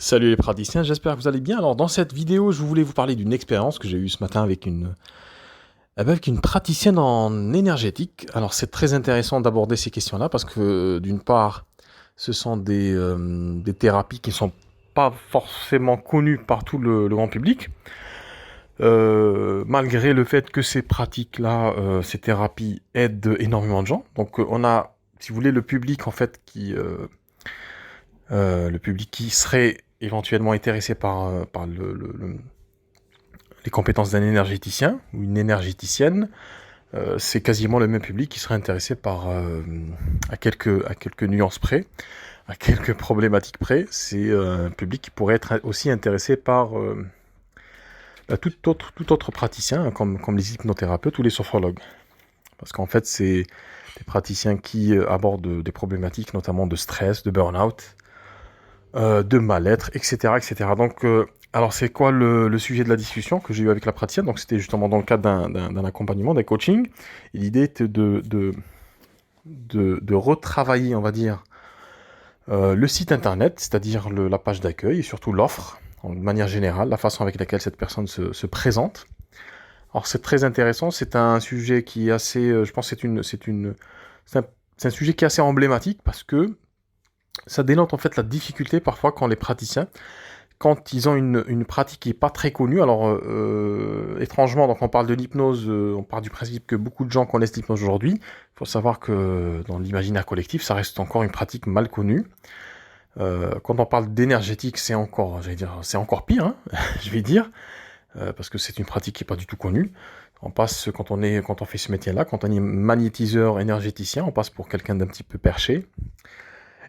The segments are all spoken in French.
Salut les praticiens, j'espère que vous allez bien. Alors dans cette vidéo, je voulais vous parler d'une expérience que j'ai eue ce matin avec une praticienne en énergétique. Alors c'est très intéressant d'aborder ces questions-là parce que d'une part, ce sont des thérapies qui ne sont pas forcément connues par tout le grand public. Malgré le fait que ces pratiques-là, ces thérapies aident énormément de gens. Donc on a, si vous voulez, le public qui serait éventuellement intéressé par les compétences d'un énergéticien ou une énergéticienne, c'est quasiment le même public qui serait intéressé à quelques nuances près, à quelques problématiques près. C'est un public qui pourrait être aussi intéressé par tout autre praticien, hein, comme les hypnothérapeutes ou les sophrologues. Parce qu'en fait, c'est des praticiens qui abordent des problématiques notamment de stress, de burn-out, de mal-être, etc., etc. Donc, alors c'est quoi le sujet de la discussion que j'ai eu avec la praticienne? Donc, c'était justement dans le cadre d'un accompagnement, d'un coaching. Et l'idée était de retravailler, on va dire, le site internet, c'est-à-dire la page d'accueil et surtout l'offre, de manière générale, la façon avec laquelle cette personne se présente. Alors, c'est très intéressant. C'est un sujet qui est assez, je pense, c'est un sujet qui est assez emblématique parce que ça dénote en fait la difficulté parfois quand les praticiens, quand ils ont une pratique qui n'est pas très connue, alors étrangement, donc on parle de l'hypnose, on part du principe que beaucoup de gens connaissent l'hypnose aujourd'hui. Il faut savoir que dans l'imaginaire collectif, ça reste encore une pratique mal connue. Quand on parle d'énergétique, c'est encore, c'est encore pire, hein, je vais dire, parce que c'est une pratique qui n'est pas du tout connue. On passe, quand on fait ce métier-là, quand on est magnétiseur énergéticien, on passe pour quelqu'un d'un petit peu perché.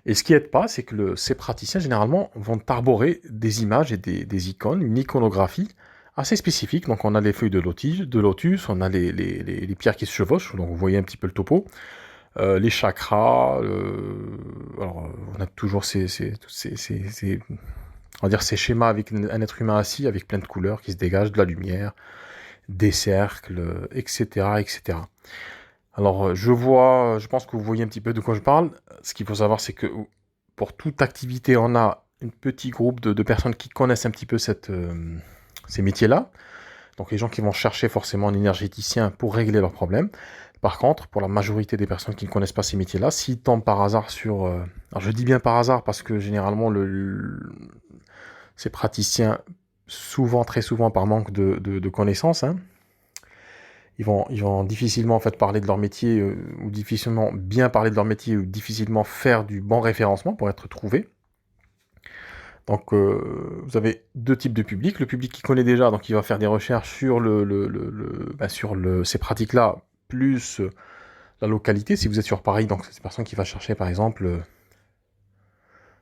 Et ce qui aide pas, c'est que ces praticiens, généralement, vont arborer des images et des icônes, une iconographie assez spécifique. Donc, on a les feuilles de lotus, on a les pierres qui se chevauchent, donc vous voyez un petit peu le topo, les chakras, alors, on a toujours on va dire ces schémas avec un être humain assis, avec plein de couleurs qui se dégagent, de la lumière, des cercles, etc., etc. Alors, je pense que vous voyez un petit peu de quoi je parle. Ce qu'il faut savoir, c'est que pour toute activité, on a un petit groupe de personnes qui connaissent un petit peu ces métiers-là. Donc, les gens qui vont chercher forcément un énergéticien pour régler leurs problèmes. Par contre, pour la majorité des personnes qui ne connaissent pas ces métiers-là, s'ils tombent par hasard alors, je dis bien par hasard parce que généralement, ces praticiens, souvent, très souvent, par manque de connaissances, hein, ils vont difficilement en fait parler de leur métier ou difficilement bien parler de leur métier ou difficilement faire du bon référencement pour être trouvé. Donc vous avez deux types de public. Le public qui connaît déjà, donc il va faire des recherches sur ces pratiques-là, plus la localité. Si vous êtes sur Paris, donc c'est une personne qui va chercher par exemple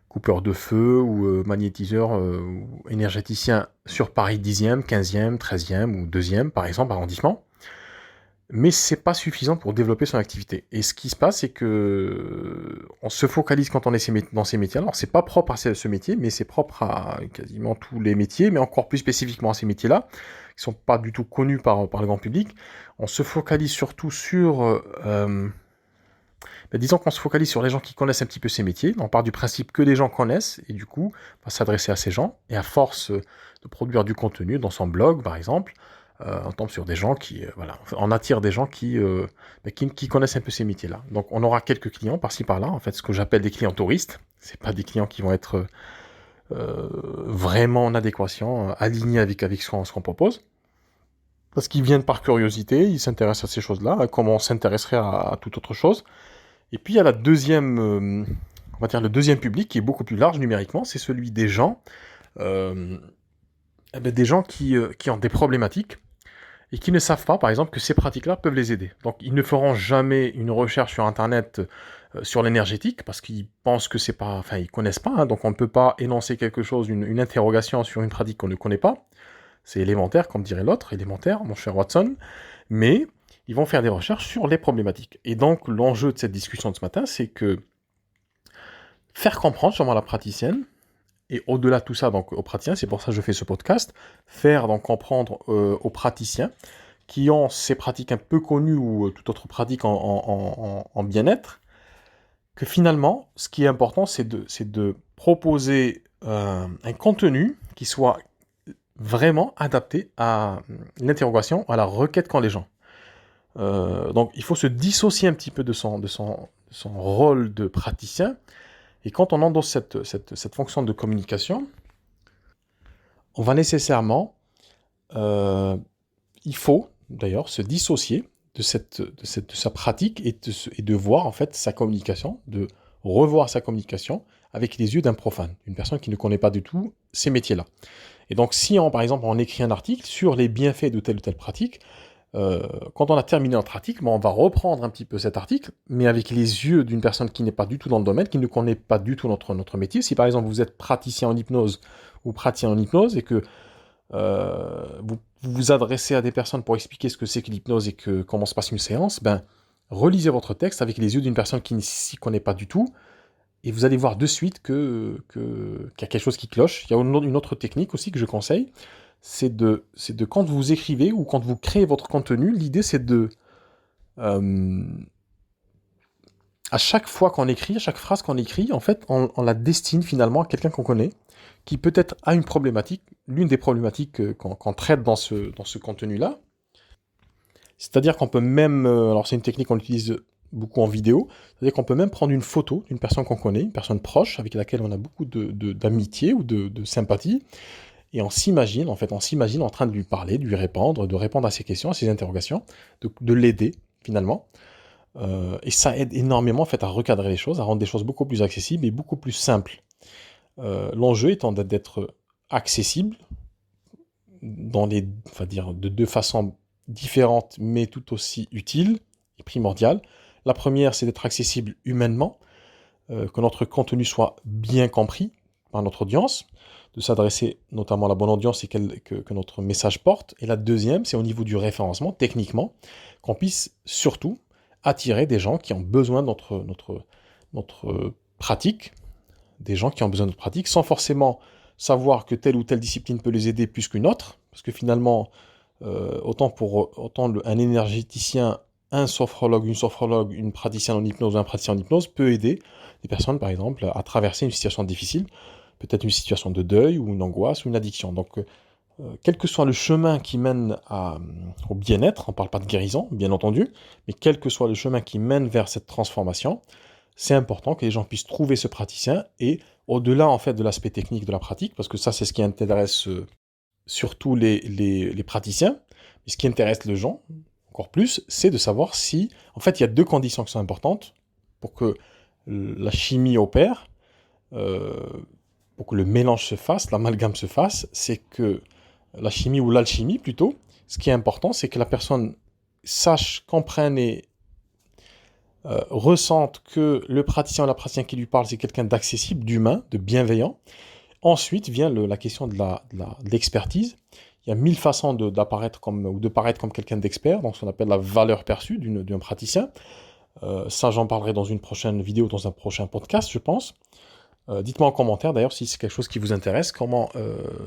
coupeur de feu ou magnétiseur ou énergéticien sur Paris 10e, 15e, 13e ou 2e par exemple, arrondissement. Mais c'est pas suffisant pour développer son activité. Et ce qui se passe, c'est que on se focalise quand on est dans ces métiers. Alors, c'est pas propre à ce métier, mais c'est propre à quasiment tous les métiers, mais encore plus spécifiquement à ces métiers-là, qui sont pas du tout connus par le grand public. On se focalise surtout sur, disons qu'on se focalise sur les gens qui connaissent un petit peu ces métiers. On part du principe que les gens connaissent, et du coup, on va s'adresser à ces gens. Et à force de produire du contenu dans son blog, par exemple, on tombe sur des gens voilà, on attire des gens qui connaissent un peu ces métiers-là. Donc on aura quelques clients par-ci par-là, en fait, ce que j'appelle des clients touristes. C'est pas des clients qui vont être vraiment en adéquation, alignés avec ce qu'on propose. Parce qu'ils viennent par curiosité, ils s'intéressent à ces choses-là, comme on s'intéresserait à toute autre chose. Et puis il y a on va dire le deuxième public qui est beaucoup plus large numériquement, c'est celui euh, des gens qui ont des problématiques et qui ne savent pas, par exemple, que ces pratiques-là peuvent les aider. Donc, ils ne feront jamais une recherche sur Internet sur l'énergétique, parce qu'ils pensent que c'est pas... Enfin, ils connaissent pas, hein, donc on ne peut pas énoncer quelque chose, une interrogation sur une pratique qu'on ne connaît pas. C'est élémentaire, comme dirait l'autre, élémentaire, mon cher Watson. Mais ils vont faire des recherches sur les problématiques. Et donc, l'enjeu de cette discussion de ce matin, c'est que faire comprendre sûrement à la praticienne, et au-delà de tout ça, donc aux praticiens, c'est pour ça que je fais ce podcast, faire donc comprendre aux praticiens qui ont ces pratiques un peu connues ou toute autre pratique en bien-être, que finalement, ce qui est important, c'est de proposer un contenu qui soit vraiment adapté à l'interrogation, à la requête qu'ont les gens. Donc il faut se dissocier un petit peu de son rôle de praticien. Et quand on endosse cette fonction de communication, on va nécessairement, euh, il faut d'ailleurs se dissocier de sa pratique et de voir en fait sa communication, de revoir sa communication avec les yeux d'un profane, une personne qui ne connaît pas du tout ces métiers-là. Et donc si par exemple on écrit un article sur les bienfaits de telle ou telle pratique, quand on a terminé notre article, on va reprendre un petit peu cet article, mais avec les yeux d'une personne qui n'est pas du tout dans le domaine, qui ne connaît pas du tout notre métier. Si par exemple vous êtes praticien en hypnose ou praticien en hypnose et que vous vous adressez à des personnes pour expliquer ce que c'est que l'hypnose et comment se passe une séance, ben, relisez votre texte avec les yeux d'une personne qui ne s'y connaît pas du tout, et vous allez voir de suite qu'il y a quelque chose qui cloche. Il y a une autre technique aussi que je conseille, c'est de quand vous écrivez ou quand vous créez votre contenu, l'idée c'est de... euh, à chaque fois qu'on écrit, à chaque phrase qu'on écrit, en fait, on la destine finalement à quelqu'un qu'on connaît, qui peut-être a une problématique, l'une des problématiques qu'on traite dans ce contenu-là. C'est-à-dire qu'on peut même, alors c'est une technique qu'on utilise beaucoup en vidéo, c'est-à-dire qu'on peut même prendre une photo d'une personne qu'on connaît, une personne proche, avec laquelle on a beaucoup d'amitié ou de sympathie, et on s'imagine en train de lui parler, de lui répondre, de répondre à ses questions, à ses interrogations, de l'aider finalement. Et ça aide énormément en fait à recadrer les choses, à rendre des choses beaucoup plus accessibles et beaucoup plus simples. L'enjeu étant d'être accessible enfin dire, de deux façons différentes mais tout aussi utiles et primordiales. La première, c'est d'être accessible humainement, que notre contenu soit bien compris par notre audience, de s'adresser notamment à la bonne audience et que notre message porte. Et la deuxième, c'est au niveau du référencement, techniquement, qu'on puisse surtout attirer des gens qui ont besoin de notre pratique, des gens qui ont besoin de notre pratique, sans forcément savoir que telle ou telle discipline peut les aider plus qu'une autre, parce que finalement, autant un énergéticien, un sophrologue, une sophrologue, une praticienne en hypnose ou un praticien en hypnose peut aider des personnes, par exemple, à traverser une situation difficile, peut-être une situation de deuil ou une angoisse ou une addiction. Donc, quel que soit le chemin qui mène au bien-être, on ne parle pas de guérison, bien entendu, mais quel que soit le chemin qui mène vers cette transformation, c'est important que les gens puissent trouver ce praticien et au-delà en fait de l'aspect technique de la pratique, parce que ça c'est ce qui intéresse surtout les praticiens, mais ce qui intéresse les gens encore plus, c'est de savoir si, en fait il y a deux conditions qui sont importantes pour que la chimie opère, euh, pour que le mélange se fasse, l'amalgame se fasse, c'est que la chimie ou l'alchimie plutôt, ce qui est important, c'est que la personne sache, comprenne et ressente que le praticien ou la praticienne qui lui parle, c'est quelqu'un d'accessible, d'humain, de bienveillant. Ensuite vient la question de l'expertise. Il y a 1000 façons d'apparaître ou de paraître comme quelqu'un d'expert, donc ce qu'on appelle la valeur perçue d'un praticien. Ça, j'en parlerai dans une prochaine vidéo, dans un prochain podcast, je pense. Dites-moi en commentaire d'ailleurs si c'est quelque chose qui vous intéresse, comment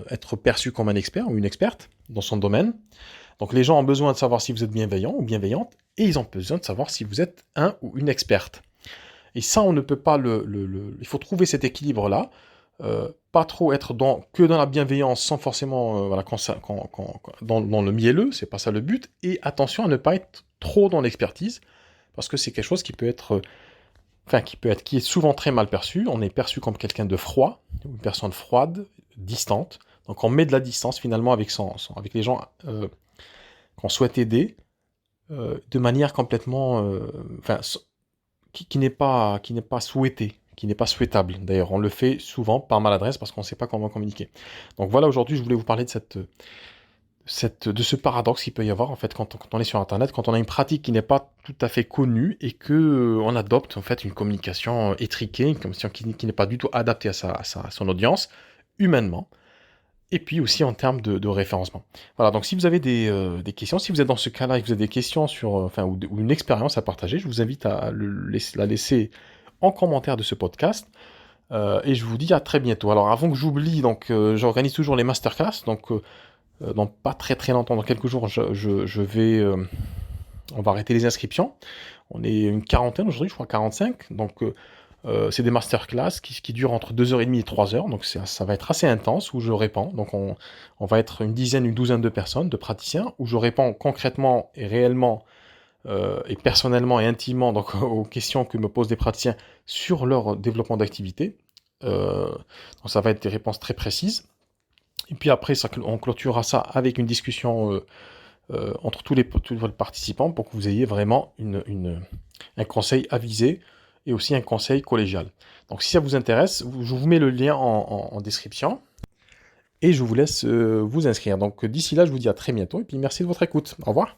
être perçu comme un expert ou une experte dans son domaine. Donc les gens ont besoin de savoir si vous êtes bienveillant ou bienveillante, et ils ont besoin de savoir si vous êtes un ou une experte. Et ça, on ne peut pas il faut trouver cet équilibre-là, pas trop être que dans la bienveillance sans forcément voilà, dans le mielleux, c'est pas ça le but, et attention à ne pas être trop dans l'expertise, parce que c'est quelque chose qui peut être qui est souvent très mal perçu. On est perçu comme quelqu'un de froid, une personne froide, distante. Donc on met de la distance finalement avec les gens qu'on souhaite aider de manière complètement, qui n'est pas souhaitée, qui n'est pas souhaitable. D'ailleurs, on le fait souvent par maladresse parce qu'on ne sait pas comment communiquer. Donc voilà, aujourd'hui, je voulais vous parler de de ce paradoxe qu'il peut y avoir en fait quand on est sur Internet, quand on a une pratique qui n'est pas tout à fait connue et que on adopte en fait une communication étriquée, une communication qui n'est pas du tout adaptée à son audience humainement, et puis aussi en termes de référencement. Voilà, donc si vous avez des questions, si vous êtes dans ce cas-là et que vous avez des questions sur, ou une expérience à partager, je vous invite à la laisser en commentaire de ce podcast. Et je vous dis à très bientôt. Alors avant que j'oublie, donc j'organise toujours les masterclass, donc dans pas très très longtemps, dans quelques jours, je vais, on va arrêter les inscriptions. On est une quarantaine aujourd'hui, je crois 45, donc C'est des masterclass qui durent entre 2h30 et 3 heures, donc ça va être assez intense, où je réponds. Donc on va être une dizaine, une douzaine de personnes, de praticiens, où je réponds concrètement et réellement, et personnellement et intimement donc, aux questions que me posent les praticiens sur leur développement d'activité. Donc ça va être des réponses très précises. Et puis après, on clôturera ça avec une discussion entre tous les participants pour que vous ayez vraiment un conseil avisé et aussi un conseil collégial. Donc si ça vous intéresse, je vous mets le lien en description et je vous laisse vous inscrire. Donc d'ici là, je vous dis à très bientôt et puis merci de votre écoute. Au revoir.